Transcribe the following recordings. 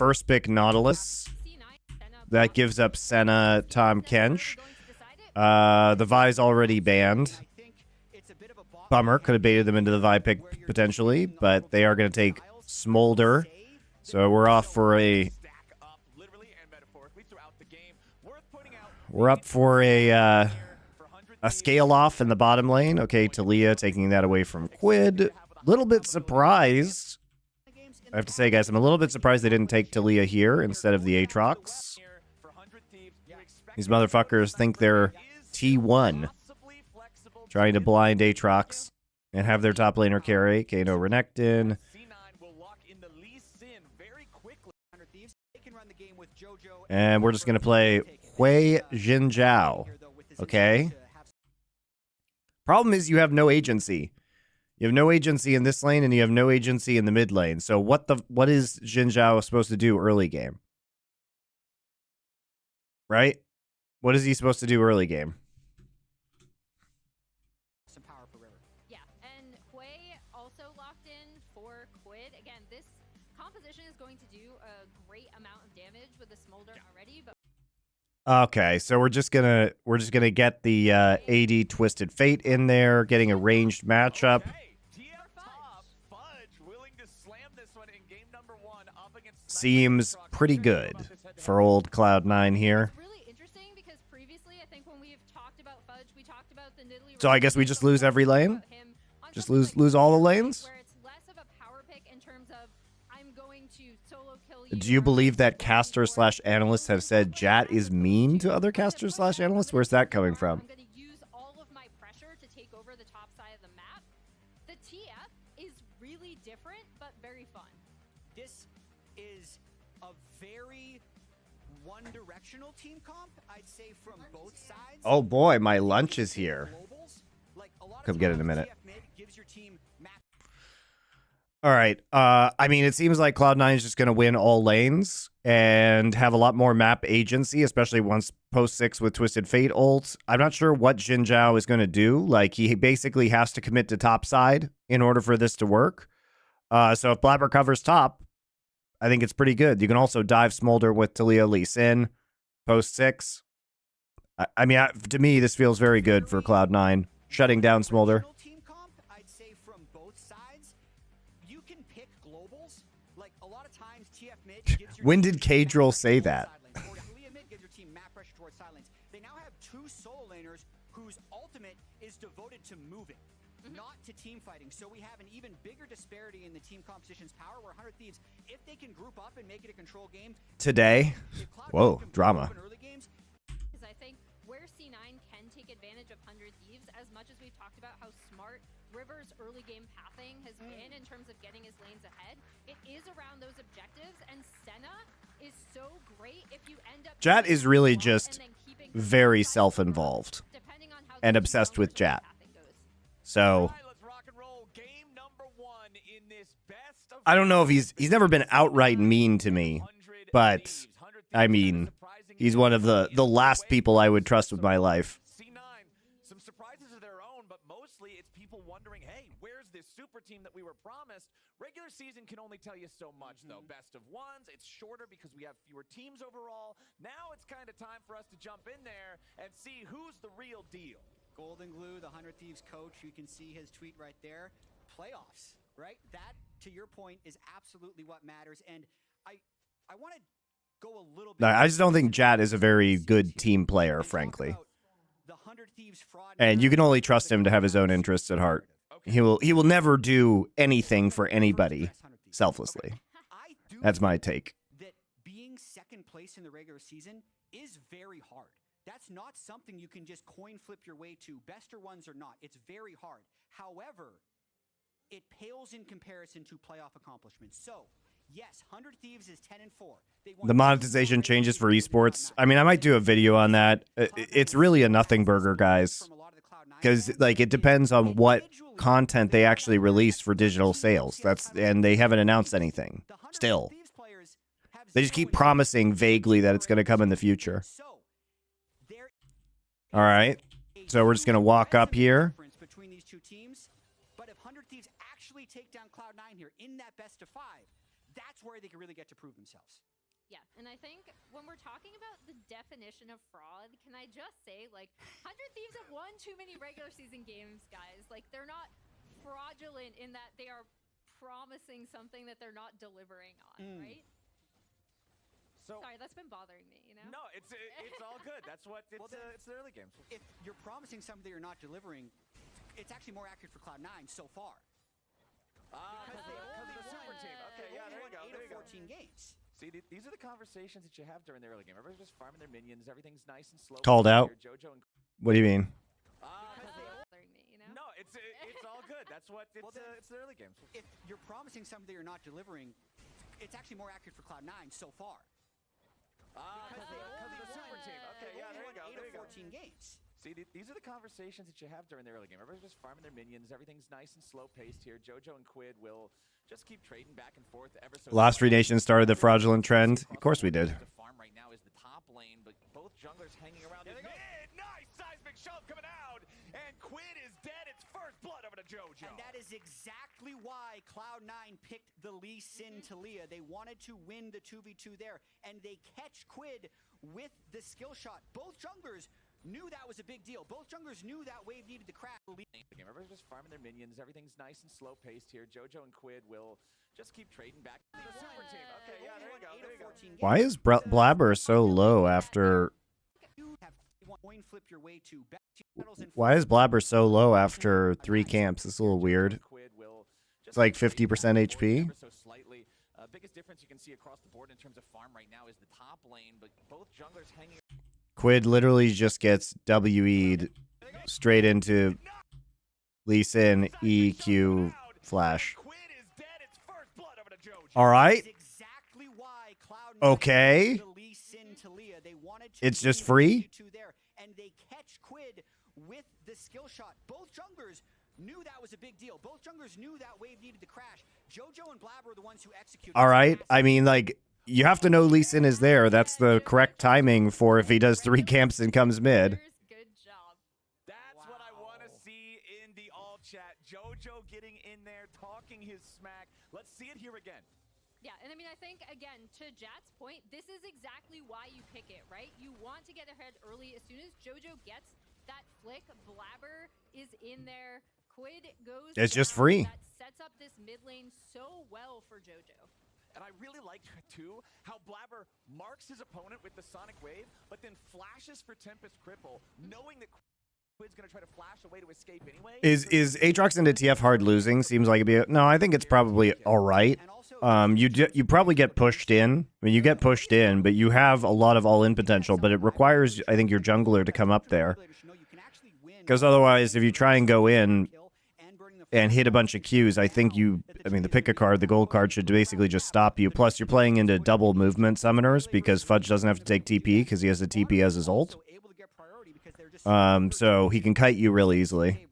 first pick Nautilus. That gives up Senna, Tom Kench. The Vi's already banned. Bummer. Could have baited them into the Vi pick potentially, but they are going to take Smolder. So we're off for a... We're up for a scale off in the bottom lane. Okay, Talia taking that away from Quid. Little bit surprised. I have to say, guys, I'm a little bit surprised they didn't take Talia here instead of the Aatrox. These motherfuckers think they're T1. Trying to blind Aatrox and have their top laner carry. Kano Renekton. And we're just going to play Hui Jinzhao. Okay? Problem is you have no agency. You have no agency in this lane, and you have no agency in the mid lane. So what is Jinzhao supposed to do early game? Right? What is he supposed to do early game? Some power for River. Yeah, and Hui also locked in for Quid. Again, this composition is going to do a great amount of damage with the Smolder already, but okay, so we're just gonna get the AD Twisted Fate in there, getting a ranged matchup. Seems pretty good for old Cloud9 here. So I guess we just lose every lane? Just lose all the lanes? Do you believe that casters/analysts have said Jat is mean to other casters/analysts? Where's that coming from? I'm going to use all of my pressure to take over the top side of the map. The TF is really different, but very fun. This is a very one-directional team comp, I'd say, from both sides. Oh boy, my lunch is here. Come get it in a minute. All right. I mean, it seems like Cloud9 is just going to win all lanes and have a lot more map agency, especially once post 6 with Twisted Fate ult. I'm not sure what Jinzhao is going to do. Like, he basically has to commit to top side in order for this to work. So if Blabber covers top, I think it's pretty good. You can also dive Smolder with Talia Lee Sin post 6. I mean, to me, this feels very good for Cloud9, shutting down Smolder. When did Kadril say that? They now have 2 solo laners whose ultimate is devoted to moving, not to team fighting. So we have an even bigger disparity in the team composition's power, where 100 Thieves, if they can group up and make it a control game today. Whoa, drama. Because I think where C9 can take advantage of 100 Thieves, as much as we've talked about how smart River's early game pathing has been in terms of getting his lanes ahead, it is around those objectives, and Senna is so great if you end up... Jat is really just very self-involved and obsessed with Jat. So I don't know if he's never been outright mean to me, but I mean, he's one of the last people I would trust with my life. Some surprises of their own, but mostly it's people wondering, hey, where's this super team that we were promised? Regular season can only tell you so much, though. Best of ones, it's shorter because we have fewer teams overall. Now it's kind of time for us to jump in there and see who's the real deal. Golden Glue, the 100 Thieves coach, you can see his tweet right there. Playoffs, right? That, to your point, is absolutely what matters. And I want to go a little bit... I just don't think Jat is a very good team player, frankly. And you can only trust him to have his own interests at heart. He will never do anything for anybody selflessly. That's my take. That being second place in the regular season is very hard. That's not something you can just coin flip your way to, best or ones or not. It's very hard. However, it pales in comparison to playoff accomplishments. So, yes, 100 Thieves is 10-4. The monetization changes for esports. I mean, I might do a video on that. It's really a nothing burger, guys. Because, like, it depends on what content they actually release for digital sales. And they haven't announced anything. Still. They just keep promising vaguely that it's going to come in the future. All right. So we're just going to walk up here. But if 100 Thieves actually take down Cloud9 here in that best of 5, that's where they can really get to prove themselves. Yeah, and I think when we're talking about the definition of fraud, can I just say, like, 100 Thieves have won too many regular season games, guys. Like, they're not fraudulent in that they are promising something that they're not delivering on, right? So sorry, that's been bothering me, you know? No, it's all good. That's what it's the early games. If you're promising something that you're not delivering, it's actually more accurate for Cloud9 so far. Because of the super team. Okay, yeah, there you go. There you go. 14 games. See, these are the conversations that you have during the early game. Everybody's just farming their minions. Everything's nice and slow. Called out. JoJo and What do you mean? Bothering me, you know? no, it's all good. That's what it's the early games. If you're promising something that you're not delivering, it's actually more accurate for Cloud9 so far. Because of the super team. Okay, yeah, there you go. There you go. 14 games. See, these are the conversations that you have during the early game. Everybody's just farming their minions. Everything's nice and slow paced here. JoJo and Quid will just keep trading back and forth ever so. Last Free Nation started the fraudulent trend. Of course we did. The farm right now is the top lane, but both junglers hanging around in mid. Nice seismic shove coming out, and Quid is dead. It's first blood over to JoJo. And that is exactly why Cloud9 picked the Lee Sin Talia. They wanted to win the 2v2 there, and they catch Quid with the skill shot. Both junglers knew that was a big deal. Both junglers knew that wave needed to crash. Everybody's just farming their minions. Everything's nice and slow paced here. JoJo and Quid will just keep trading back. The super team. Okay, yeah, there you go. There you go. Why is Blabber so low after... Why is Blabber so low after 3 camps? It's a little weird. It's like 50% HP. So slightly. Biggest difference you can see across the board in terms of farm right now is the top lane, but both junglers hanging. Quid literally just gets WE'd straight into Lee Sin EQ flash. All right. Okay. It's just free. And they catch Quid with the skill shot. Both junglers knew that was a big deal. Both junglers knew that wave needed to crash. JoJo and Blabber are the ones who executed. All right. I mean, like, you have to know Lee Sin is there. That's the correct timing for if he does 3 camps and comes mid. Good job. That's what I want to see in the all chat. JoJo getting in there, talking his smack. Let's see it here again. Yeah, and I mean, I think, again, to Jat's point, this is exactly why you pick it, right? You want to get ahead early. As soon as JoJo gets that flick, Blabber is in there. Quid goes It's just down. free. That sets up this mid lane so well for JoJo. And I really liked, too, how Blabber marks his opponent with the Sonic Wave, but then flashes for Tempest Cripple, knowing that Quid's going to try to flash away to escape anyway. Is Aatrox into TF hard losing? Seems like it'd be... No, I think it's probably all right. You probably get pushed in. I mean, you get pushed in, but you have a lot of all-in potential, but it requires, I think, your jungler to come up there. Because otherwise, if you try and go in and hit a bunch of Qs, I think the pick a card, the gold card, should basically just stop you. Plus, you're playing into double movement summoners because Fudge doesn't have to take TP because he has a TP as his ult. So he can kite you really easily.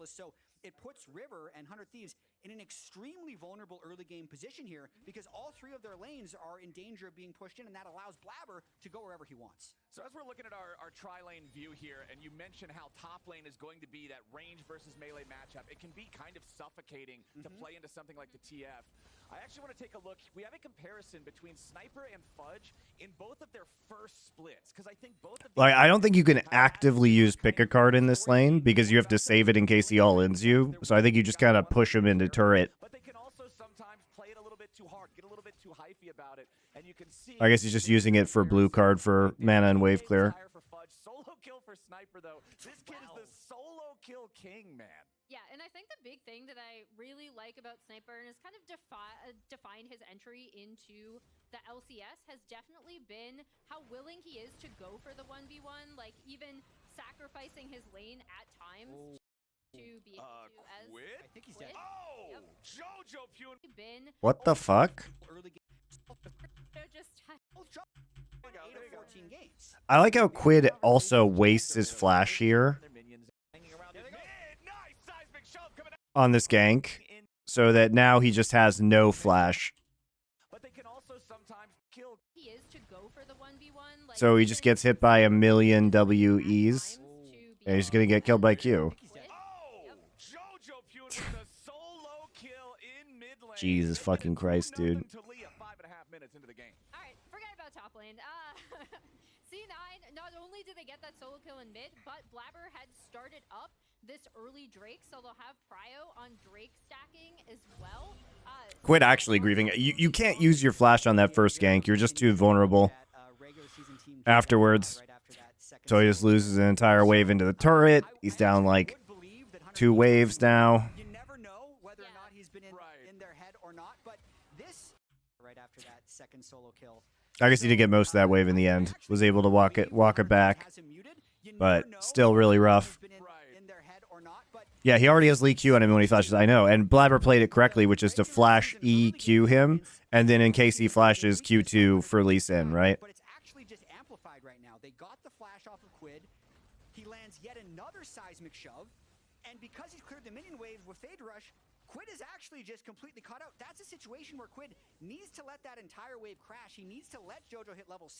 So it puts River and 100 Thieves in an extremely vulnerable early game position here because all 3 of their lanes are in danger of being pushed in, and that allows Blabber to go wherever he wants. So as we're looking at our tri-lane view here, and you mentioned how top lane is going to be that range versus melee matchup, it can be kind of suffocating to play into something like the TF. I actually want to take a look. We have a comparison between Sniper and Fudge in both of their first splits, because I think both of them... Like, I don't think you can actively use pick a card in this lane because you have to save it in case he all-ins you. So I think you just kind of push him into turret. But they can also sometimes play it a little bit too hard, get a little bit too hypey about it, and you can see... I guess he's just using it for blue card for mana and wave clear. Solo kill for Sniper, though. This kid is the solo kill king, man. Yeah, and I think the big thing that I really like about Sniper and has kind of defined his entry into the LCS has definitely been how willing he is to go for the 1v1, like even sacrificing his lane at times to be able to as Quid? I think he's dead. Oh! Yep. JoJo Pune. What the fuck? Just 14 games. I like how Quid also wastes his flash here on this gank, so that now he just has no flash. But they can also sometimes kill. He is to go for the 1v1, like So he just gets hit by a million WEs, and he's gonna get killed by Q. JoJo Pune with a solo kill in mid lane. Jesus fucking Christ, dude. 5.5 minutes into the game. All right, forget about top lane. C9, not only did they get that solo kill in mid, but Blabber had started up this early Drake, so they'll have Prio on Drake stacking as well. Quit actually grieving. You can't use your flash on that first gank. You're just too vulnerable afterwards. So he just loses an entire wave into the turret. He's down like 2 waves now. You never know whether or not he's been in their head or not, but this right after that second solo kill. I guess he did get most of that wave in the end. Was able to walk it back, but still really rough. Yeah, he already has Lee Q on him when he flashes. I know, and Blabber played it correctly, which is to flash EQ him, and then in case he flashes Q2 for Lee Sin, right? But it's actually just amplified right now. They got the flash off of Quid. He lands yet another seismic shove, and because he's cleared the minion wave with Fade Rush, Quid is actually just completely caught out. That's a situation where Quid needs to let that entire wave crash. He needs to let JoJo hit level 6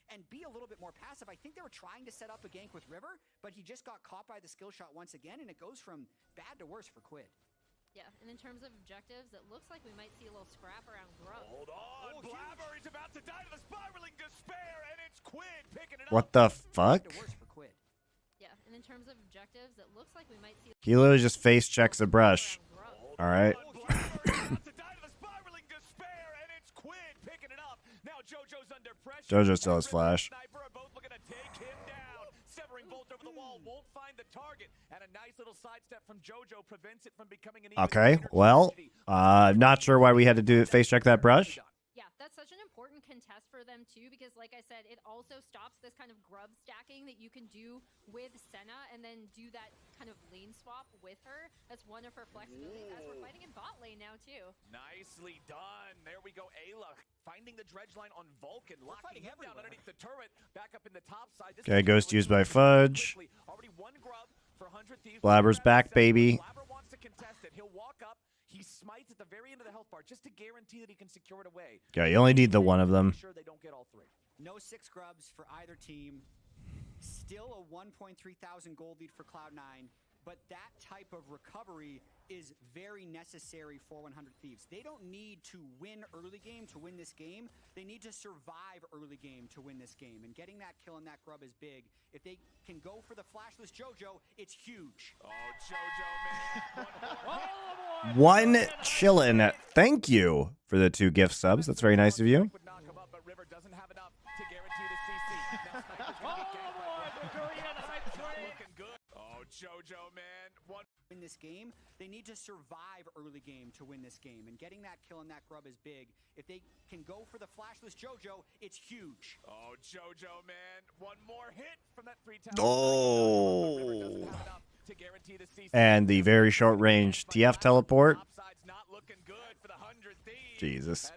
and be a little bit more passive. I think they were trying to set up a gank with River, but he just got caught by the skill shot once again, and it goes from bad to worse for Quid. Yeah, and in terms of objectives, it looks like we might see a little scrap around Grub. Hold on, Blabber is about to die to the spiraling despair, and it's Quid picking it up. What the fuck? Yeah, and in terms of objectives, it looks like we might see. He literally just face checks a brush. All right. JoJo still has flash. Okay, well, not sure why we had to do face check that brush. Yeah, that's such an important contest for them too, because like I said, it also stops this kind of grub stacking that you can do with Senna and then do that kind of lane swap with her. That's one of her flexibilities as we're fighting in bot lane now too. Nicely done. There we go. Ayla finding the dredge line on Vulcan, locking him down underneath the turret, back up in the top side. Okay, ghost used by Fudge. Already one grub for 100 Thieves. Blabber's back, baby. Blabber wants to contest it. He'll walk up. He smites at the very end of the health bar just to guarantee that he can secure it away. Okay, you only need the one of them. Sure they don't get all 3. No 6 grubs for either team. Still a 1.3 thousand gold lead for Cloud9, but that type of recovery is very necessary for 100 Thieves. They don't need to win early game to win this game. They need to survive early game to win this game. And getting that kill on that grub is big. If they can go for the flashless JoJo, it's huge. Oh, JoJo, man. One chillin'. Thank you for the 2 gift subs. That's very nice of you. JoJo, man. In this game, they need to survive early game to win this game. And getting that kill on that grub is big. If they can go for the flashless JoJo, it's huge. Oh, JoJo, man. One more hit from that 3 tower. Oh. And the very short range TF teleport. Jesus.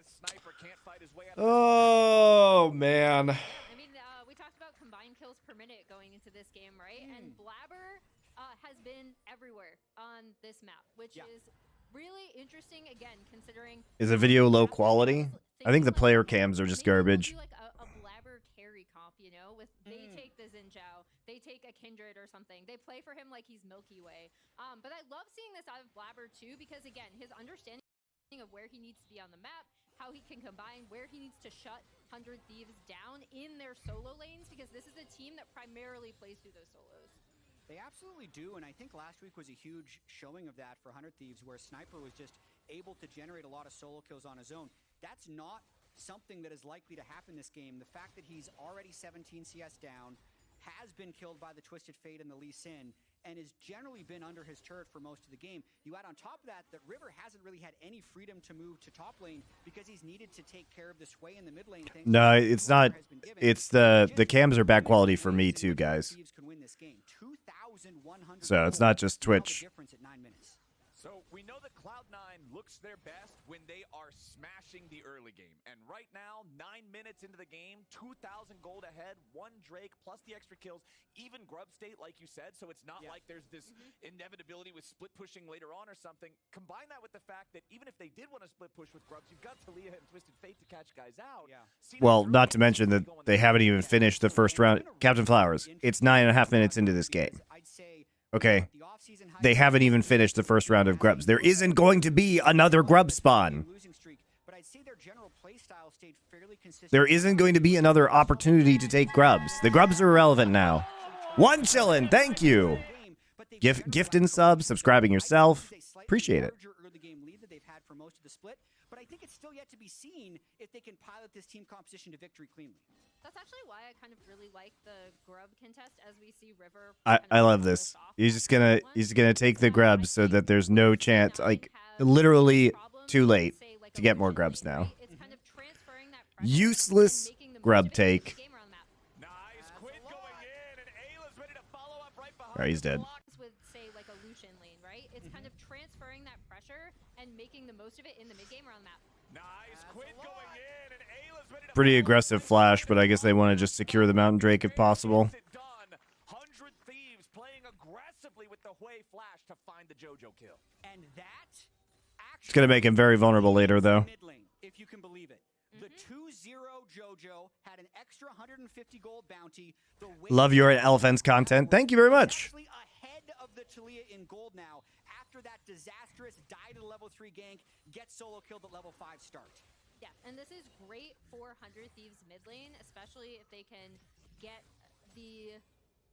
Oh, man. I mean, we talked about combined kills per minute going into this game, right? And Blabber has been everywhere on this map, which is really interesting, again, considering... Is the video low quality? I think the player cams are just garbage. Like a Blabber carry comp, you know? With they take the Xinjiao, they take a Kindred or something. They play for him like he's Milky Way. But I love seeing this out of Blabber, too, because, again, his understanding of where he needs to be on the map, how he can combine, where he needs to shut 100 Thieves down in their solo lanes, because this is a team that primarily plays through those solos. They absolutely do, and I think last week was a huge showing of that for 100 Thieves, where Sniper was just able to generate a lot of solo kills on his own. That's not something that is likely to happen this game. The fact that he's already 17 CS down, has been killed by the Twisted Fate and the Lee Sin, and has generally been under his turret for most of the game. You add on top of that, that River hasn't really had any freedom to move to top lane because he's needed to take care of the sway in the mid lane. No, it's not. It's the cams are bad quality for me too, guys. So it's not just Twitch. So we know that Cloud9 looks their best when they are smashing the early game. And right now, 9 minutes into the game, 2,000 gold ahead, 1 Drake, plus the extra kills, even grub state, like you said. So it's not like there's this inevitability with split pushing later on or something. Combine that with the fact that even if they did want to split push with grubs, you've got Talia and Twisted Fate to catch guys out. Well, not to mention that they haven't even finished the first round. Captain Flowers, it's 9.5 minutes into this game. Okay, they haven't even finished the first round of grubs. There isn't going to be another grub spawn. But I'd say their general play style stayed fairly consistent. There isn't going to be another opportunity to take grubs. The grubs are irrelevant now. One chillin', thank you. Gift and sub, subscribing yourself. Appreciate it. Early game lead that they've had for most of the split, but I think it's still yet to be seen if they can pilot this team composition to victory cleanly. That's actually why I kind of really like the grub contest as we see River. I love this. He's just gonna take the grubs so that there's no chance, like literally too late to get more grubs now. Useless grub take. Alright, he's dead. With say like a Lucian lane, right? It's kind of transferring that pressure and making the most of it in the mid game around the map. Nice quid going in, and Ayla's ready to Pretty aggressive flash, but I guess they want to just secure the Mountain Drake if possible. 100 Thieves playing aggressively with the Hui flash to find the JoJo kill. And that It's gonna make him very vulnerable later, though. mid lane, if you can believe it. The 2-0 JoJo had an extra 150 gold bounty. The Love your Elephants content. Thank you very much. Actually ahead of the Talia in gold now after that disastrous die to level 3 gank, get solo killed at level 5 start. Yeah, and this is great for 100 Thieves mid lane, especially if they can get the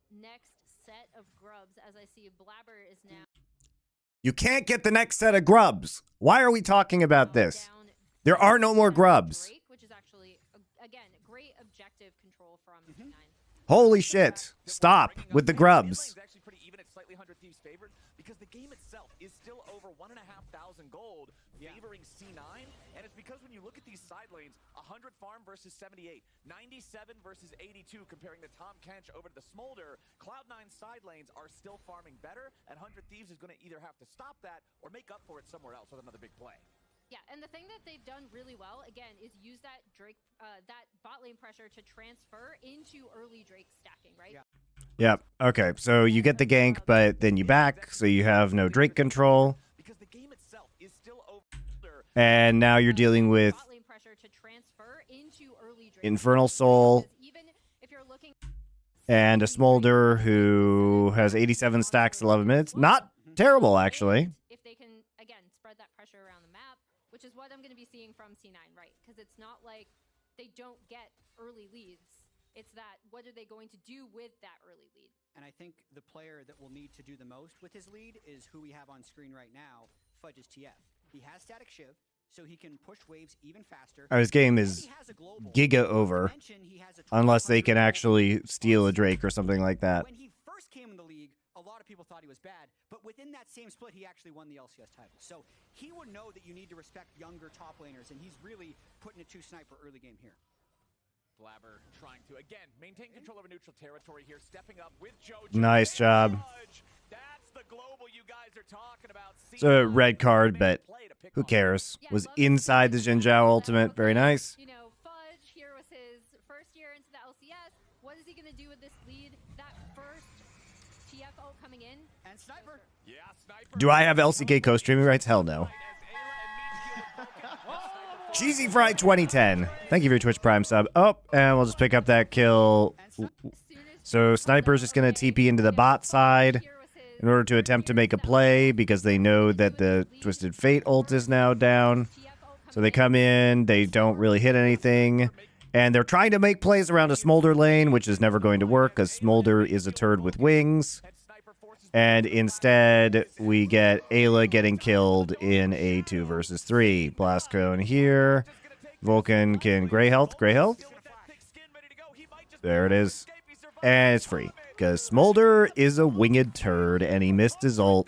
next set of grubs. As I see, Blabber is now You can't get the next set of grubs. Why are we talking about this? There are no more grubs. Drake, which is actually again great objective control from C9. Holy shit. Stop with the grubs. It's actually pretty even at slightly 100 Thieves favored because the game itself is still over 1,500 gold favoring C9, and it's because when you look at these side lanes, 100 farm versus 78, 97 versus 82, comparing the Tom Kench over to the Smolder, Cloud9 side lanes are still farming better, and 100 Thieves is going to either have to stop that or make up for it somewhere else with another big play. Yeah, and the thing that they've done really well, again, is use that Drake, that bot lane pressure to transfer into early Drake stacking, right? Yeah. Yep. Okay. So you get the gank, but then you back, so you have no Drake control. Because the game itself is still over. And now you're dealing with Bot lane pressure to transfer into early Drake. Infernal Soul Because even if you're looking and a Smolder who has 87 stacks, 11 minutes. Not terrible, actually. if they can again spread that pressure around the map, which is what I'm going to be seeing from C9, right? Because it's not like they don't get early leads. It's that what are they going to do with that early lead? And I think the player that will need to do the most with his lead is who we have on screen right now, Fudge's TF. He has static shiv, so he can push waves even faster. His game is He has a global. giga over, Mention he has a unless they 1200 can gold actually steal a Drake or something like that. When he first came in the league, a lot of people thought he was bad, but within that same split, he actually won the LCS title. So he would know that you need to respect younger top laners, and he's really putting it to Sniper early game here. Blabber trying to, again, maintain control over neutral territory here, stepping up with JoJo. Nice job. That's the global you guys are talking about. It's a red card, but who cares? Was inside the Xin Zhao ultimate. Very nice. You know, Fudge here was his first year into the LCS. What is he going to do with this lead? That first TF ult coming in. And Sniper. Yeah, Sniper. Do I have LCK co-streaming rights? Hell no. Cheesy Fry 2010. Thank you for your Twitch Prime sub. Oh, and we'll just pick up that kill. So Sniper's just going to TP into the bot side in order to attempt to make a play because they know that the Twisted Fate ult is now down. So they come in, they don't really hit anything, and they're trying to make plays around a Smolder lane, which is never going to work because Smolder is a turd with wings. And instead, we get Ayla getting killed in a 2 versus 3. Blast Cone here. Vulcan can gray health. There it is. And it's free. Because Smolder is a winged turd, and he missed his ult.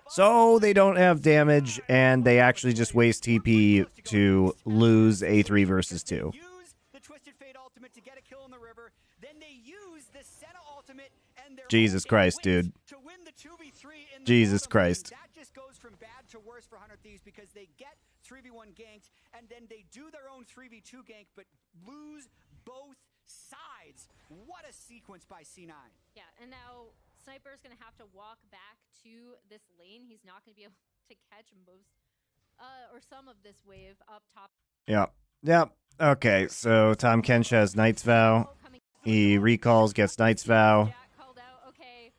So they don't have damage, and they actually just waste TP to lose a 3 versus 2. Use the Twisted Fate ultimate to get a kill in the river. Then they use the Senna ultimate and their Jesus Christ, dude. to win the 2v3 in the Jesus bottom Christ. lane. That just goes from bad to worse for 100 Thieves because they get 3v1 ganked and then they do their own 3v2 gank but lose both sides. What a sequence by C9. Yeah, and now Sniper's going to have to walk back to this lane. He's not going to be able to catch most or some of this wave up top. Yep. Okay, so Tom Kench has Knight's Vow. He recalls, gets Knight's Vow. Jack called out, okay.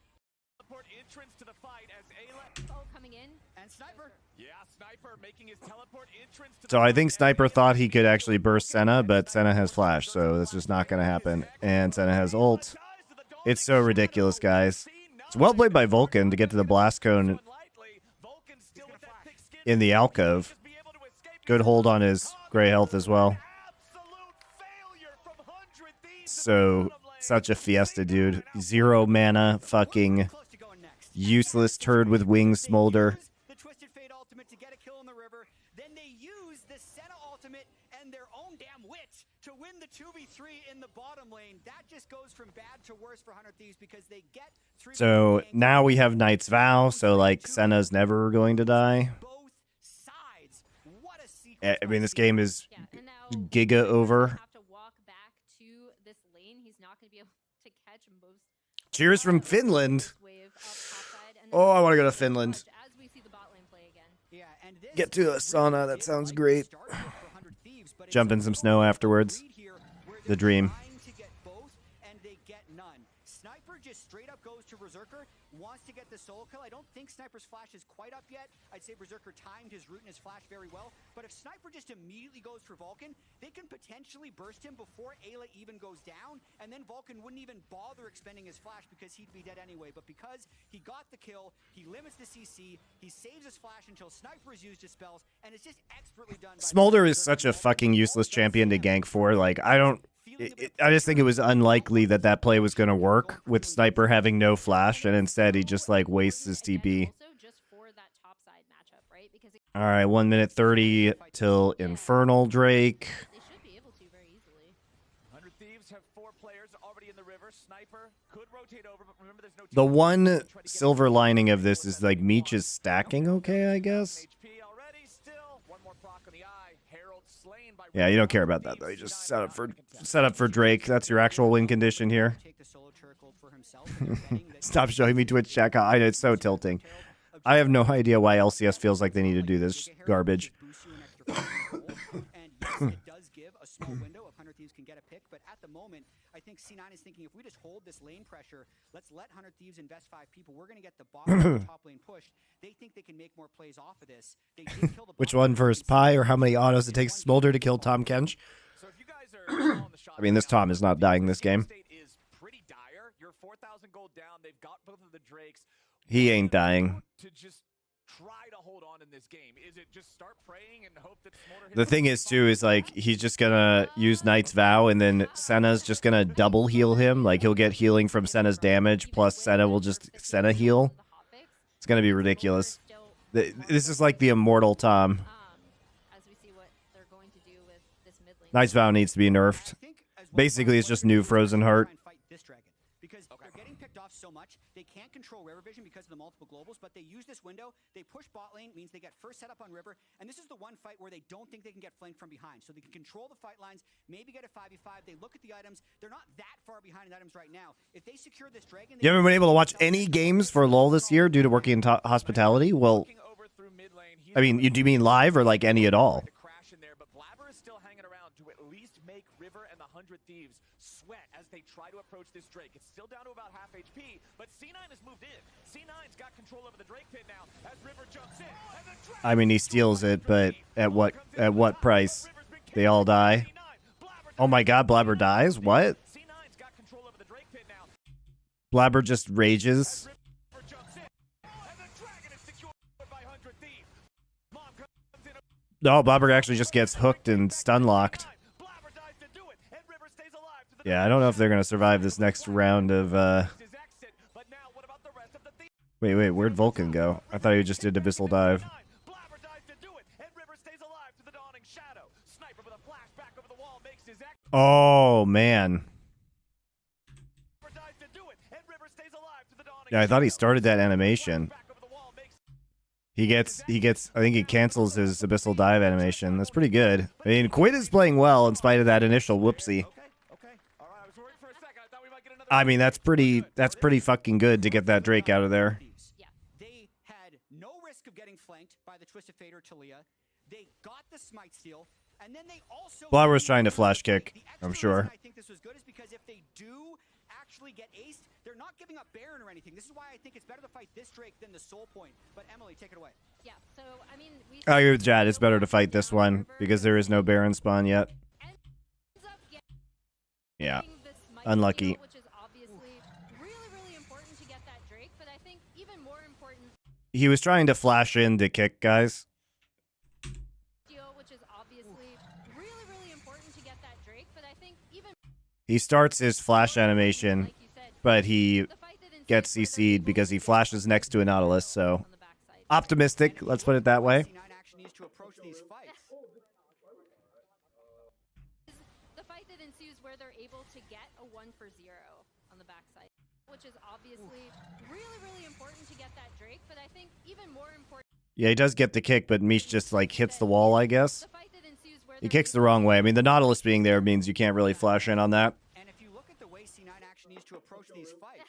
Teleport entrance to the fight as Ayla. Ult coming in. And Sniper. Yeah, Sniper making his teleport entrance to So I think Sniper thought he could actually burst Senna, but Senna has flash, so that's just not going to happen. And Senna has ult. It's so ridiculous, guys. It's well played by Vulcan to get to the blast cone in the alcove. Good hold on his gray health as well. So, such a fiesta, dude. 0 mana, fucking useless turd with wings smolder. The Twisted Fate ultimate to get a kill in the river. Then they use the Senna ultimate and their own damn wit to win the 2v3 in the bottom lane. That just goes from bad to worse for 100 Thieves because they get 3. So now we have Knight's Vow, so like Senna's never going to die. Both sides. What a sequence. I mean, this game is Yeah, and now giga over. have to walk back to this lane. He's not going to be able to catch most. Cheers from Finland. Wave up topside, and Oh, then I want to go to Finland. as we see the bot lane play again. Yeah, and this Get to a is sauna, really that sounds like great. the start here for 100 Thieves, but it's Jump in some snow afterwards. read here where The they're dream. trying to get both, and they get none. Sniper just straight up goes to Berserker, wants to get the solo kill. I don't think Sniper's flash is quite up yet. I'd say Berserker timed his root and his flash very well. But if Sniper just immediately goes for Vulcan, they can potentially burst him before Ayla even goes down, and then Vulcan wouldn't even bother expending his flash because he'd be dead anyway. But because he got the kill, he limits the CC, he saves his flash until Sniper has used his spells, and it's just expertly done. by Smolder is Berserker. such a fucking useless champion to gank for. Like, I just think it was unlikely that that play was going to work with Sniper having no flash, and instead he just like wastes his TP. Also just for that topside matchup, right? Because All right, 1 minute 30 till Infernal Drake. they should be able to very easily. 100 Thieves have 4 players already in the river. Sniper could rotate over, but remember there's no The team. one Try to get silver the- lining of this is like Meech is stacking okay, I guess. HP already, still. One more proc on the eye. Herald slain by Yeah, you don't care about that though. You just set up for Drake. That's your actual win condition here. Take the solo turret gold for himself, and they're betting that Stop showing me Twitch chat. I know it's so tilting. I have no idea why LCS feels like they need to do this garbage. And yes, it does give a small window if 100 Thieves can get a pick, but at the moment, I think C9 is thinking if we just hold this lane pressure, let's let 100 Thieves invest 5 people. We're going to get the bottom and the top lane pushed. They think they can make more plays off of this. They did kill the Which bottom one lane. first, Pi or how many autos it takes Smolder to kill Tom Kench? So if you guys are calling the shots I mean, this right now, Tom is not dying this game. state is pretty dire. You're 4,000 gold down. They've got both of the Drakes. He What ain't do they do dying. to just try to hold on in this game? Is it just start praying and hope that Smolder hits The thing is too is like he's just gonna use Knight's Vow and then Senna's just gonna double heal him. Like he'll get healing from Senna's damage plus Senna will just Senna heal. It's gonna be ridiculous. This is like the immortal Tom. As we see what they're going to do with this mid lane. Knight's Vow needs to be nerfed. Basically, it's just new Frozen Heart. Because they're getting picked off so much, they can't control River Vision because of the multiple globals, but they use this window, they push bot lane, means they get first set up on River, and this is the one fight where they don't think they can get flanked from behind. So they can control the fight lines, maybe get a 5v5, they look at the items, they're not that far behind in items right now. If they secure this dragon... You haven't been able to watch any games for LoL this year due to working in hospitality? Well, looking over through mid lane. He's I mean, do you mean live or like any at all? to crash in there, but Blabber is still hanging around to at least make River and the 100 Thieves sweat as they try to approach this Drake. It's still down to about half HP, but C9 has moved in. C9's got control over the Drake pit now as River jumps in. And the Drake I mean, he steals it, but at what price? They all die. Oh my God, Blabber dies? What? C9's got control over the Drake pit now. Blabber just rages. River jumps in, and the dragon is secured by 100 Thieves. Mom comes in. No, Blabber actually just gets hooked and stun locked. Blabber dies to do it, and River stays alive to the Yeah, I don't know if they're gonna survive this next round of. his exit, but now what about the rest of the Thieves? Wait, where'd Vulcan go? I thought he just did Abyssal Dive. Blabber dies to do it, and River stays alive to the dawning shadow. Sniper with a flash back over the wall makes his exit. Oh man. River dies to do it, and River stays alive to the dawning Yeah, I thought he shadow. started that animation. Back over the wall makes He gets. I think he cancels his Abyssal Dive animation. That's pretty good. I mean, Quid is playing well in spite of that initial whoopsie. Okay. All right, I was worried for a second. I thought we might get another. I mean, that's pretty fucking good to get that Drake out of there. Yeah. They had no risk of getting flanked by the Twisted Fate or Talia. They got the Smite Steal, and then they also... Blabber was trying to flash kick, The extra I'm reason sure. I think this was good is because if they do actually potentially get aced, they're not giving up Baron or anything. This is why I think it's better to fight this Drake than the Soul Point. But Emily, take it away. Yeah, so, I mean, we I agree with Jad. It's better to fight this one because there is no Baron spawn yet. ends up Yeah. getting this Smite Unlucky. steal, which is obviously really, really important to get that Drake, but I think even more important He was trying to flash in to kick, guys. steal, which is obviously really, really important to get that Drake, but I think even He starts his flash animation, like you said, but he the fight that ensues gets where they're CC'd able because to he get flashes next to a Nautilus, so on the backside. optimistic, let's put it that way. C9 actually needs to approach these fights. The fight that ensues where they're able to get a 1-for-0 on the backside, which is obviously really, really important to get that Drake, but I think even more important Yeah, he does get the kick, but Mish just like hits the wall, I guess. the fight that ensues where He they're kicks the able wrong to way. I get mean, the Nautilus being there means you can't really flash in on that. And if you look at the way C9 actually needs to approach these fights.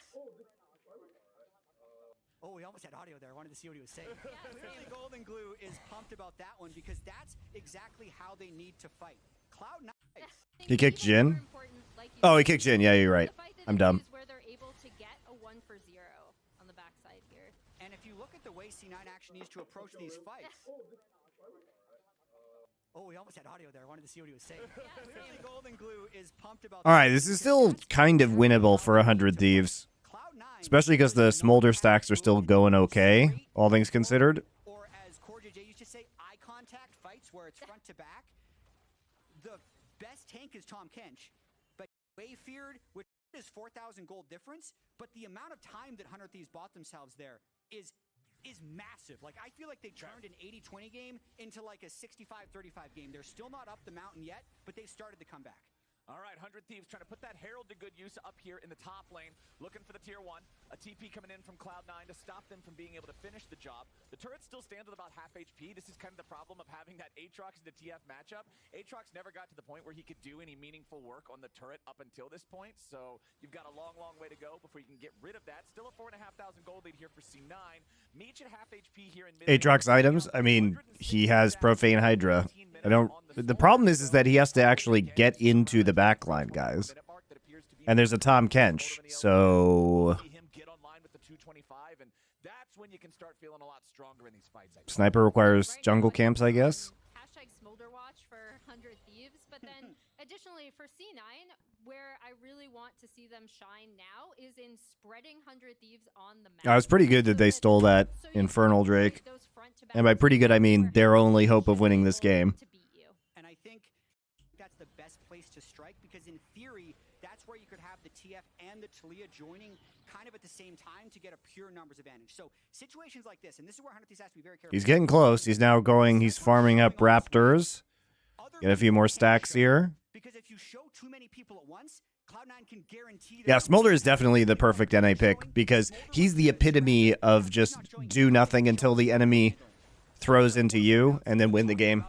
Oh, we almost had audio there. I wanted to see what he was saying. Clearly, Golden Glue is pumped about that one because that's exactly how they need to fight. Cloud9. He kicked even more Jin? important, like you Oh, he said, kicked Jin. Yeah, you're right. the fight that I'm dumb. ensues where they're able to get a 1-for-0 on the backside here. And if you look at the way C9 actually needs to approach these fights. Oh, we almost had audio there. I wanted to see what he was saying. Clearly, Golden Glue is pumped about All right, that this is because still that's kind of exactly winnable how for they 100 need to fight. Thieves. Cloud9 Especially because the does not smolder have stacks are still really going okay, straight all things considered. Or as Core JJ used to say, eye contact fights where it's front to back. The best tank is Tom Kench, but way feared, which is 4,000 gold difference. But the amount of time that 100 Thieves bought themselves there is massive. Like, I feel like they turned an 80-20 game into like a 65-35 game. They're still not up the mountain yet, but they've started to come back. All right, 100 Thieves trying to put that Herald to good use up here in the top lane, looking for the tier 1. A TP coming in from Cloud9 to stop them from being able to finish the job. The turret still stands with about half HP. This is kind of the problem of having that Aatrox and the TF matchup. Aatrox never got to the point where he could do any meaningful work on the turret up until this point, so you've got a long, long way to go before you can get rid of that. Still a 4,500 gold lead here for C9. Meech at half HP here in mid. Aatrox items, I mean, he has Profane Hydra. I don't. The problem is that he has to actually get into the backline, guys. And there's a Tom Kench, so See him get online with the 225, and that's when you can start feeling a lot stronger in these fights. I think. Sniper requires jungle camps, I guess. Hashtag Smolder Watch for 100 Thieves, but then additionally for C9, where I really want to see them shine now is in spreading 100 Thieves on the map. It was pretty good that they stole that So you Infernal can Drake. create those front-to-back And by pretty good, I mean where their Hannah only hope of should winning be this able game. to beat you. And I think that's the best place to strike because in theory, that's where you could have the TF and the Talia joining kind of at the same time to get a pure numbers advantage. So situations like this, and this is where 100 Thieves has to be very careful. He's getting close. He's now going. He's farming up Raptors. Get a few more stacks here. Because if you show too many people at once, Cloud9 can guarantee. Yeah, Smolder is definitely the perfect NA pick because he's the epitome of just do nothing until the enemy throws into you and then win the game.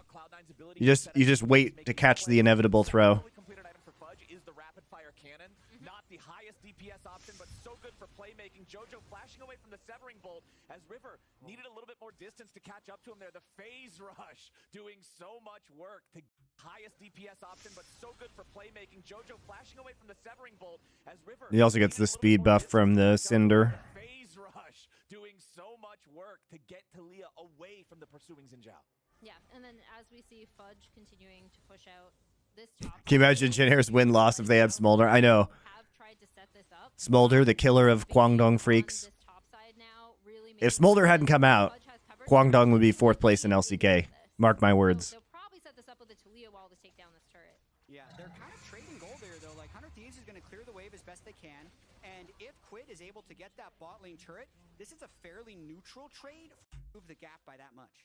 You just wait to catch the inevitable throw. Completed item for Fudge is the rapid fire cannon. Not the highest DPS option, but so good for playmaking. Jojo flashing away from the severing bolt as River needed a little bit more distance to catch up to him there. The phase rush doing so much work. The highest DPS option, but so good for playmaking. Jojo flashing away from the severing bolt as River. He also gets the speed buff from the Cinder. Phase rush doing so much work to get Talia away from the pursuing Xin Zhao. Yeah, and then as we see Fudge continuing to push out this top. Can you imagine Jinhair's win-loss if they had Smolder? I know. Have tried to set this up. Smolder, the killer of Guangdong freaks. This top side now really If makes Smolder sense. hadn't come out, Fudge has covered Guangdong would be this. 4th place in LCK. Mark my words. They'll probably set this up with a Talia wall to take down this turret. Yeah, they're kind of trading gold there, though. Like, 100 Thieves is going to clear the wave as best they can. And if Quid is able to get that bot lane turret, this is a fairly neutral trade. Move the gap by that much.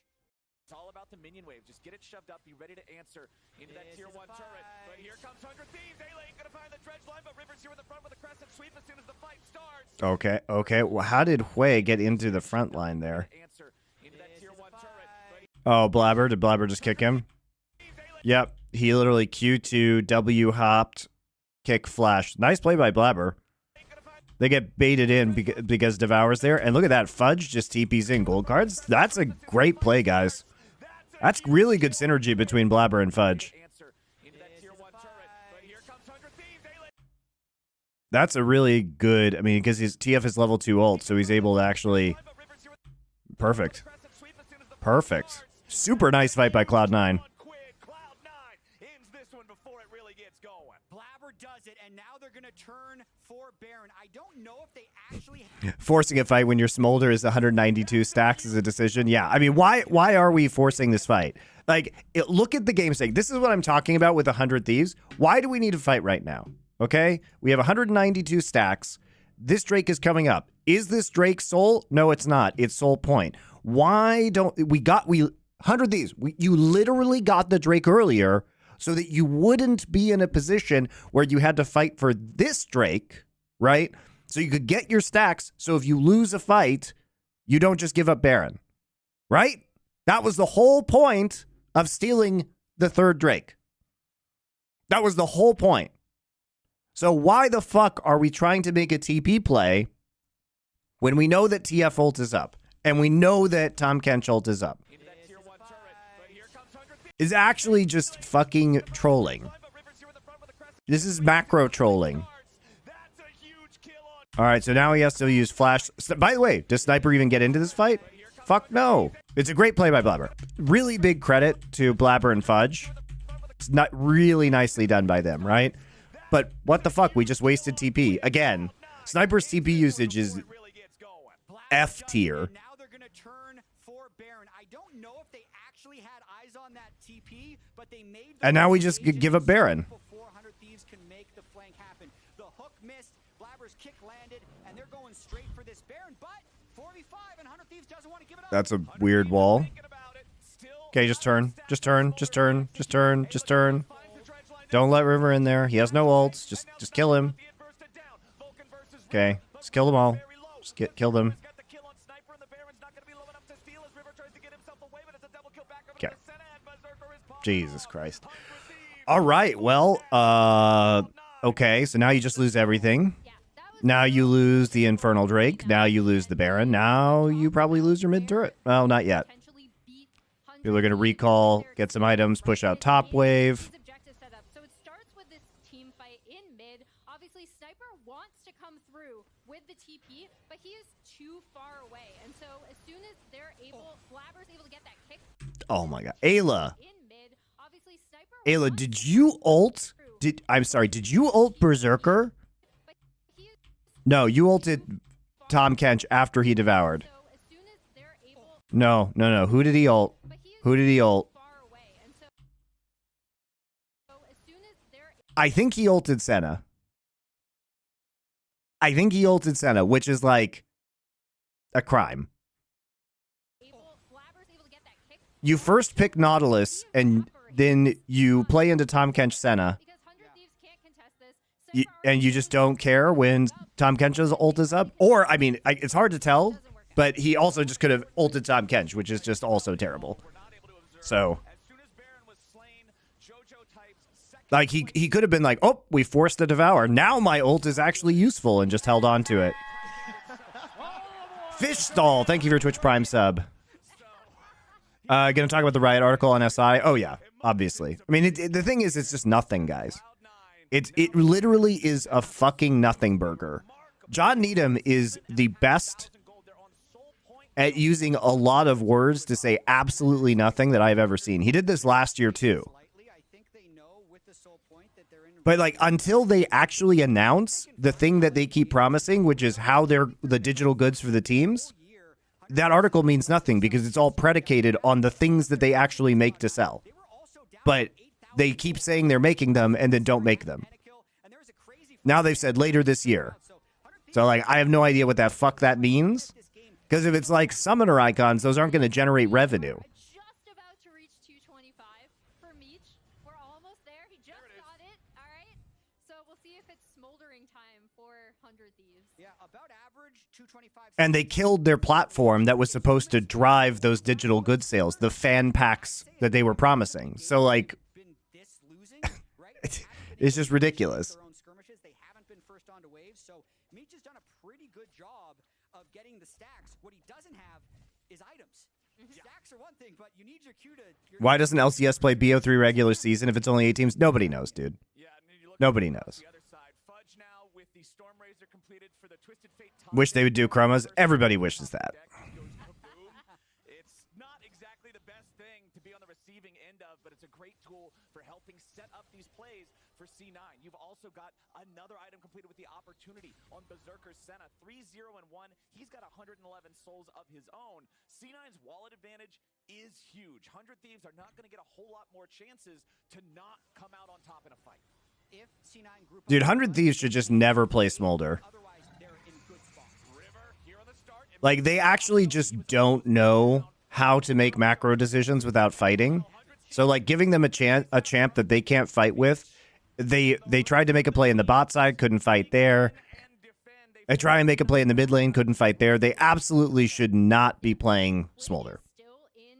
It's all about the minion wave. Just get it shoved up. Be ready to answer into that This tier is 1 a turret. But fight. here comes 100 Thieves. A-Lane gonna find the dredge line, but River's here in the front with a crescent sweep as soon as the fight starts. Okay. Well, how did Hui get into the front line there? Answer into that This tier is a 1 turret. fight. Oh, Blabber. Did Blabber just kick him? Yep. He literally Q2, W hopped, kick flash. Nice play by Blabber. They get baited in because Devour's there. And look at that. Fudge just TPs in gold cards. That's a great play, guys. That's really good synergy between Blabber and Fudge. Answer into that tier 1 turret. But here comes 100 Thieves. A-Lane That's a really good, I mean, because his TF is level 2 ult, so he's able to actually... Perfect. Perfect. Super nice fight by Cloud9. Blabber does it, and now they're going to turn for Baron. I don't know if they actually... Forcing a fight when your smolder is 192 stacks is a decision. Yeah, I mean, why are we forcing this fight? Like, look at the game stake. This is what I'm talking about with 100 Thieves. Why do we need to fight right now? Okay? We have 192 stacks. This Drake is coming up. Is this Drake soul? No, it's not. It's soul point. Why don't... We 100 Thieves. You literally got the Drake earlier so that you wouldn't be in a position where you had to fight for this Drake, right? So you could get your stacks. So if you lose a fight, you don't just give up Baron, right? That was the whole point of stealing the third Drake. That was the whole point. So why the fuck are we trying to make a TP play when we know that TF ult is up and we know that Tahm Kench ult is up? Is actually just fucking trolling. This is macro trolling. All right, so now he has to use flash. By the way, does Sniper even get into this fight? Fuck no. It's a great play by Blabber. Really big credit to Blabber and Fudge. It's not really nicely done by them, right? But what the fuck? We just wasted TP. Again, Sniper's TP usage is F tier. Now they're going to turn for Baron. I don't know if they actually had eyes on that TP, but they made... And now we just give up Baron. Before 100 Thieves can make the flank happen. The hook missed, Blabber's kick landed, and they're going straight for this Baron, but 4v5 and 100 Thieves doesn't want to give it up. That's a weird wall. Okay, just turn. Just turn. Just turn. Just turn. Just turn. Don't let River in there. He has no ults. Just kill him. Okay, just kill them all. Just kill them. Okay. Jesus Christ. All right, well, okay, so now you just lose everything. Now you lose the Infernal Drake. Now you lose the Baron. Now you probably lose your mid turret. Well, not yet. People are going to recall, get some items, push out top wave. So it starts with this team fight in mid. Obviously, Sniper wants to come through with the TP, but he is too far away. And so as soon as they're able, Blabber's able to get that kick. Oh my god. Ayla. In mid, obviously Sniper Ayla, did you ult? I'm sorry, did you ult Berserker? No, you ulted Tahm Kench after he devoured. No. Who did he ult? Who did he ult? I think he ulted Senna. Which is like a crime. You first pick Nautilus, and then you play into Tahm Kench Senna. And you just don't care when Tahm Kench's ult is up? Or, I mean, it's hard to tell, but he also just could have ulted Tahm Kench, which is just also terrible. So, like, he could have been like, oh, we forced the devour. Now my ult is actually useful, and just held on to it. Fish Stall, thank you for your Twitch Prime sub. Gonna talk about the Riot article on SI? Oh, yeah, obviously. I mean, the thing is, it's just nothing, guys. It literally is a fucking nothing burger. John Needham is the best at using a lot of words to say absolutely nothing that I've ever seen. He did this last year, too. But, like, until they actually announce the thing that they keep promising, which is how they're the digital goods for the teams, that article means nothing because it's all predicated on the things that they actually make to sell. But they keep saying they're making them and then don't make them. Now they've said later this year. So, like, I have no idea what that fuck that means. Because if it's like summoner icons, those aren't going to generate revenue. Just about to reach 225 for Meech. We're almost there. He just got it. All right. So we'll see if it's smoldering time for 100 Thieves. Yeah, about average 225. And they killed their platform that was supposed to drive those digital goods sales, the fan packs that they were promising. So, like, it's just ridiculous. They haven't been first on to waves, so Meech has done a pretty good job of getting the stacks. What he doesn't have is items. Stacks are one thing, but you need your Q to... Why doesn't LCS play BO3 regular season if it's only 8 teams? Nobody knows, dude. Nobody knows. the Storm Razor completed for the Twisted Fate top Wish they would do deck. chromas. Everybody wishes that. Deck goes kaboom. It's not exactly the best thing to be on the receiving end of, but it's a great tool for helping set up these plays for C9. You've also got another item completed with the opportunity on Berserker Senna. 3-0 and 1. He's got 111 souls of his own. C9's wallet advantage is huge. 100 Thieves are not going to get a whole lot more chances to not come out on top in a fight. If C9 group Dude, 100 Thieves should just never play Smolder. otherwise they're in good spot. River here on the start. Like, they actually just don't know how to make macro decisions without fighting. So, like, giving them a champ that they can't fight with, they tried to make a play in the bot side, couldn't fight there. They try and make a play in the mid lane, couldn't fight there. They absolutely should not be playing Smolder.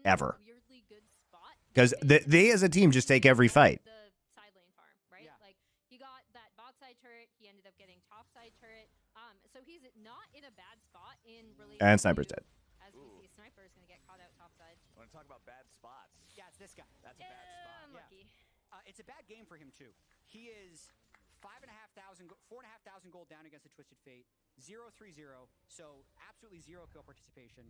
Ever. Because they as a team just take every fight. The side lane farm, right? Yeah. Like, he got that bot side turret. He ended up getting top side turret. So he's not in a bad spot in relation And Sniper's to, dead. as we see, Sniper is going to get caught out top side. Want to talk about bad spots? Yeah, it's this guy. That's a bad spot. Unlucky. It's a bad game for him too. He is 4,500 gold down against the Twisted Fate, 0-3-0, so absolutely zero kill participation.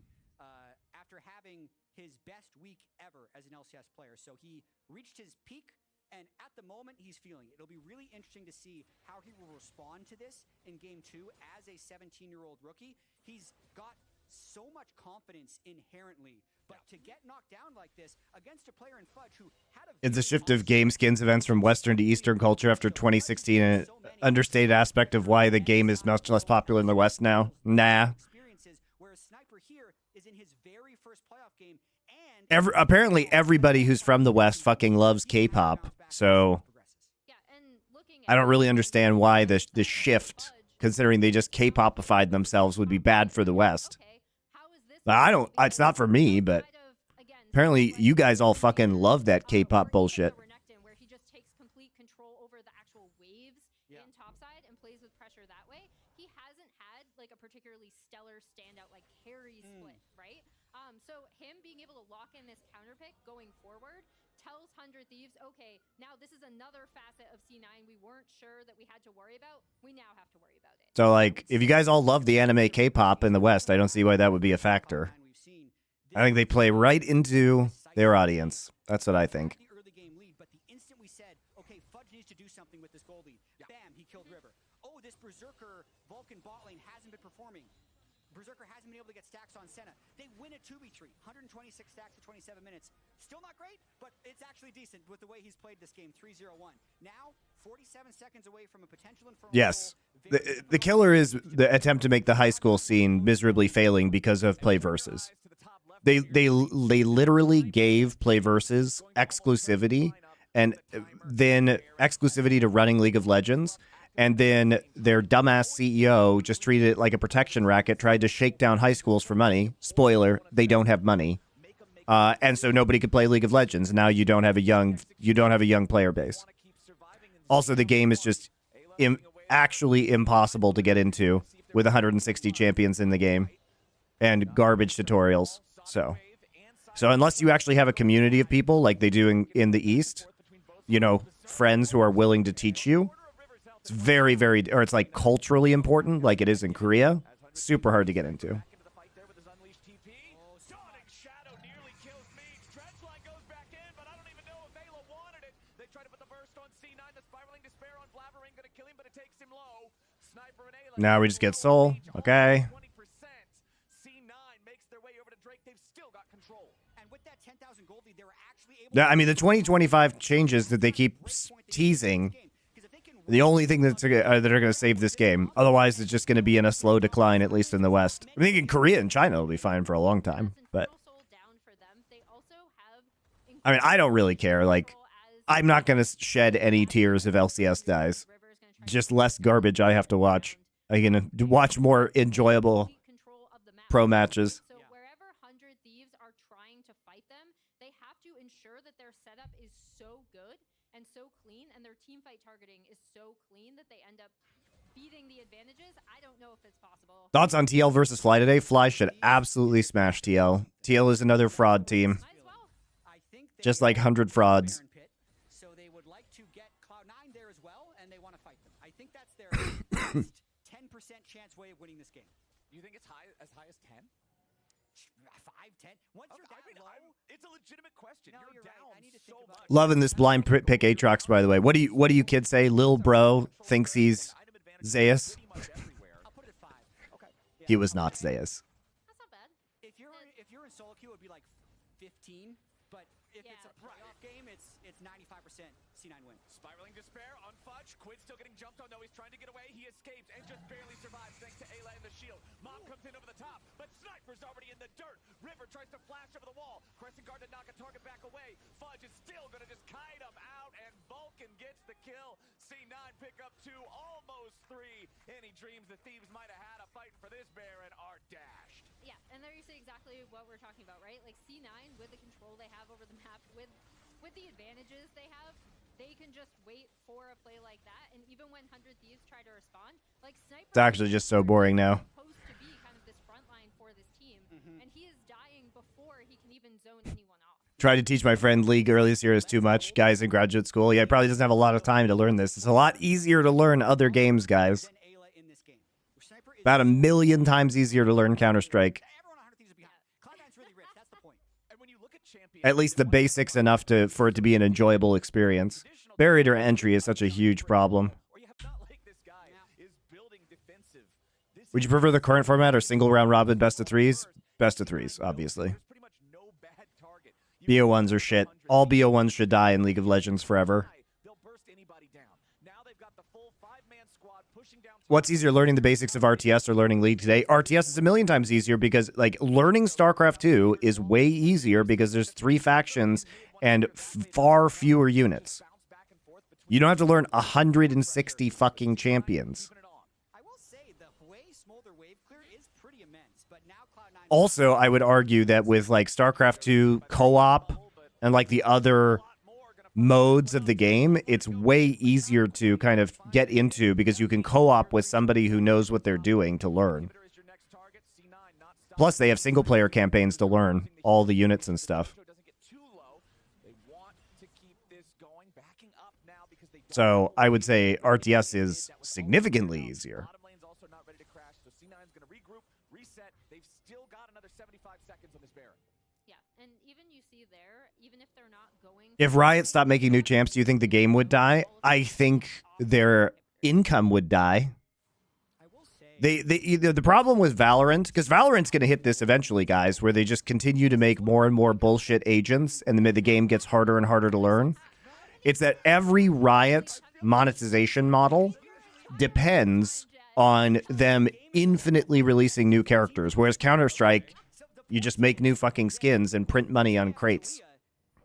After having his best week ever as an LCS player, so he reached his peak, and at the moment he's feeling it. It'll be really interesting to see how he will respond to this in Game 2 as a 17-year-old rookie. He's got so much confidence inherently, but to get knocked down like this against a player in Fudge who had a It's a very shift of game skins events from Western to Eastern culture after 2016, and an understated aspect of why the game is much less popular in the West now. Nah. experiences, whereas Sniper here is in his very first playoff game, and Apparently everybody who's from the West fucking loves K-pop, so Yeah, and looking I don't really understand why the shift, considering they just K-popified themselves, would be bad for the West. Okay, how is this I don't- it's not for me, but apparently you guys all fucking love that K-pop bullshit. Where he just takes complete control over the actual waves Yeah. in topside and plays with pressure that way. He hasn't had like a particularly stellar standout like carry split, right? So him being able to lock in this counter pick going forward tells 100 Thieves, okay, now this is another facet of C9 we weren't sure that we had to worry about. We now have to worry about it. So, like, if you guys all love the anime K-pop in the West, I don't see why that would be a factor. I think they play right into their audience. That's what I think. The early game lead, but the instant we said, okay, Fudge needs to do something with this gold lead, bam, he killed River. Oh, this Berserker Vulcan bot lane hasn't been performing. Berserker hasn't been able to get stacks on Senna. They win a 2v3, 126 stacks in 27 minutes. Still not great, but it's actually decent with the way he's played this game, 3-0-1. Now, 47 seconds away from a potential Infernal Yes. goal. The killer is the attempt to make the high school scene miserably failing because of Play Versus. They literally gave Play Versus exclusivity, and then exclusivity to running League of Legends, and then their dumbass CEO just treated it like a protection racket, tried to shake down high schools for money. Spoiler, they don't have money. And so nobody could play League of Legends. Now you don't have a young player base. Also, the game is just actually impossible to get into with 160 champions in the game and garbage tutorials. So unless you actually have a community of people like they do in the East, you know, friends who are willing to teach you, it's very, very, or it's like culturally important like it is in Korea. Super hard to get into. Now we just get Soul. Okay. Yeah, I mean, the 2025 changes that they keep teasing, the only thing that are going to save this game. Otherwise, it's just going to be in a slow decline, at least in the West. I think in Korea and China, it'll be fine for a long time. But, I mean, I don't really care. Like, I'm not going to shed any tears if LCS dies. Just less garbage I have to watch. I'm going to watch more enjoyable pro matches. So wherever 100 Thieves are trying to fight them, they have to ensure that their setup is so good and so clean, and their team fight targeting is so clean that they end up beating the advantages. I don't know if it's possible. Thoughts on TL versus Fly today? Fly should absolutely smash TL. TL is another fraud team. Might as well. Just like 100 frauds. So they would like to get Cloud9 there as well, and they want to fight them. I I think that's their best 10% chance way of winning this game. You think it's as high as 10? 5, 10. Once you're that low, it's a legitimate question. No, you're You're down right. I need to so think about much. it. Loving this blind pick Aatrox, by the way. What do you kids say? Lil bro thinks he's Zeus. I'll put it at 5. Okay. Yeah. He was not Zeus. That's not bad. If you're in solo queue, it would be like 15. But if it's a playoff game, it's 95% C9 win. Spiraling despair on Fudge. Quid still getting jumped on, though. He's trying to get away. He escapes and just barely survives thanks to Ayla and the shield. Mom comes in over the top, but Sniper's already in the dirt. River tries to flash over the wall. Crescent Guard to knock a target back away. Fudge is still going to just kite him out, and Vulcan gets the kill. C9 pick up 2, almost 3. Any dreams the Thieves might have had a fight for this Baron are dashed. Yeah, and there you see exactly what we're talking about, right? Like C9, with the control they have over the map, with the advantages they have, they can just wait for a play like that. And even when 100 Thieves try to respond, like Sniper... It's actually just so boring now. ...supposed to be kind of this front line for this team, and he is dying before he can even zone anyone off. Tried to teach my friend League earlier this year is too much. Guys in graduate school. Yeah, he probably doesn't have a lot of time to learn this. It's a lot easier to learn other games, guys. Than Ayla in this game. Sniper is About 1,000,000 times easier to learn Counter-Strike. everyone on 100 Thieves is behind. Cloud9's really rich. That's the point. And when you look at champions, At least the basics enough for it to be an enjoyable experience. Barrier to entry is such a huge problem. or you have not like this guy is building defensive. This Would you prefer the current format or single round robin best of threes? Best of threes, obviously. There's pretty much no bad target. You BO1s are shit. All BO1s should die in League of Legends forever. They'll burst anybody down. Now they've got the full 5-man squad pushing down. What's easier, learning the basics of RTS or learning League today? RTS is 1,000,000 times easier because, like, learning StarCraft 2 is way easier because there's 3 factions and far fewer units. You don't have to learn 160 fucking champions. I will say the way Smolder wave clear is pretty immense, but now Cloud9 Also, I would argue that with, like, StarCraft 2 co-op and, like, the other modes of the game, it's way easier to kind of get into because you can co-op with somebody who knows what they're doing to learn. Plus, they have single-player campaigns to learn all the units and stuff. So I would say RTS is significantly easier. Bottom lane's also not ready to crash, so C9's going to regroup, reset. They've still got another 75 seconds on this Baron. Yeah, and even you see there, even if they're not going... If Riot stopped making new champs, do you think the game would die? I think their income would die. I will say The problem with Valorant, because Valorant's going to hit this eventually, guys, where they just continue to make more and more bullshit agents, and the game gets harder and harder to learn. It's that every Riot monetization model depends on them infinitely releasing new characters, whereas Counter-Strike, you just make new fucking skins and print money on crates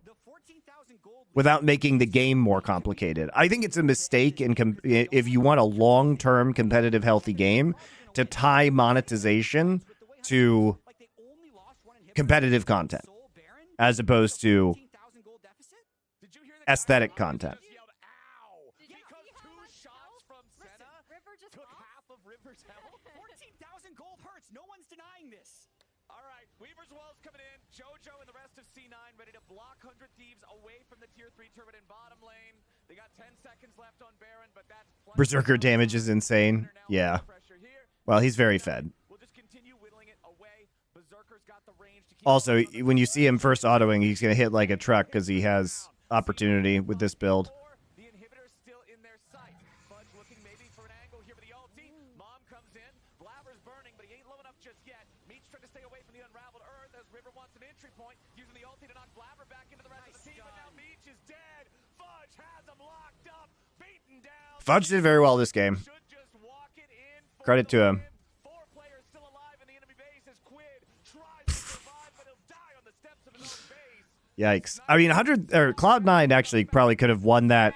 the 14,000 gold without making the game more complicated. I think it's a mistake if you want a long-term competitive healthy game to tie monetization to like they only lost one inhibitor competitive content Soul Baron as opposed to 14,000 gold deficit. Did you hear the aesthetic guy content. just yelled, "Ow!" Did you Because see how 2 much shots health? from Listen, Senna River just took lost. half of River's health. 14,000 gold hurts. No one's denying this. All right, Weaver's Well's coming in. JoJo and the rest of C9 ready to block 100 Thieves away from the Tier 3 turret in bottom lane. They got 10 seconds left on Baron, but that's plenty. Berserker damage is insane. Yeah. Pressure here. Well, he's very fed. We'll just continue whittling it away. Berserker's got the range to keep Also, going on the when you top. see him first autoing, he's going to hit like a truck because he has opportunity with this build. The inhibitor's still in their sight. Fudge looking maybe for an angle here with the ulti. Mom comes in. Blabber's burning, but he ain't low enough just yet. Meat's trying to stay away from the unraveled earth as River wants an entry point, using the ulti to knock Blabber back into the rest of the team. But now Meech is dead. Fudge has him locked up, beaten down. Fudge did very well this game. Should just walk it in for Credit the to him. win. 4 players still alive in the enemy base as Quid tries to survive, but he'll die on the steps of his own base. Yikes. I mean, Cloud9 actually probably could have won that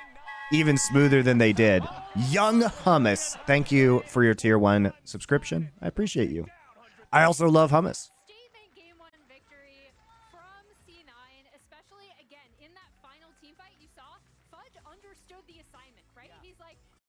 even smoother than they did. Young Hummus, thank you for your tier 1 subscription. I appreciate you. I also love hummus. Statement game 1 victory from C9, especially again in that final team fight. You saw Fudge understood the assignment, right? He's like,